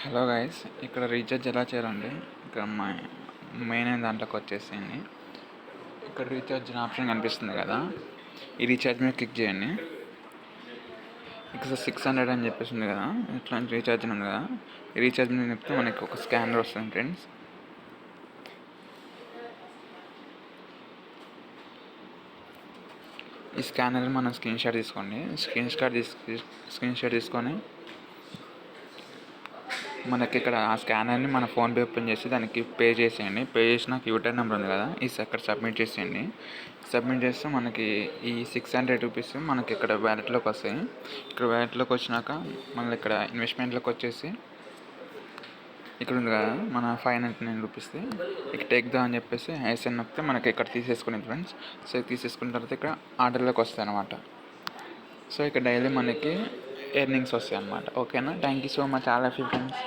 Hello guys, ఇక్కడ recharge ఎలా చేయాలండి? ఇక్కడ మెయిన్ అయిన దాంట్లోకి వచ్చేసేయండి. ఇక్కడ రీఛార్జ్ ఆప్షన్ కనిపిస్తుంది కదా, ఈ రీఛార్జ్ మీద క్లిక్ చేయండి. ఇక్కడ 600 అని చెప్పేసింది కదా, ఇట్లాంటి రీఛార్జ్ ఉంది కదా, ఈ రీఛార్జ్ మీద చెప్తే మనకి ఒక స్కానర్ వస్తుంది ఫ్రెండ్స్. ఈ స్కానర్ మనం స్క్రీన్ షాట్ తీసుకోండి. స్క్రీన్ షాట్ తీసుకొని మనకి ఇక్కడ ఆ స్కానర్ని మన ఫోన్పే ఓపెన్ చేసి దానికి పే చేసేయండి. పే చేసినాక యూటీఆర్ నెంబర్ ఉంది కదా, ఈ అక్కడ సబ్మిట్ చేసేయండి. సబ్మిట్ చేస్తే మనకి ఈ 600 రూపీస్ మనకి ఇక్కడ వ్యాలెట్లోకి వస్తాయి. ఇక్కడ వ్యాలెట్లోకి వచ్చినాక మళ్ళీ ఇక్కడ ఇన్వెస్ట్మెంట్లోకి వచ్చేసి ఇక్కడ ఉంది కదా మన 599 రూపీస్ది, ఇక్కడ టేక్ దా అని చెప్పేసి ఐఎస్ఎన్ నొక్కితే మనకి ఇక్కడ తీసేసుకునేది ఫ్రెండ్స్. సో తీసేసుకున్న తర్వాత ఇక్కడ ఆర్డర్లోకి వస్తాయి అన్నమాట. సో ఇక్కడ డైలీ మనకి ఎర్నింగ్స్ వస్తాయి అన్నమాట. ఓకేనా? Thank you so much all of you friends.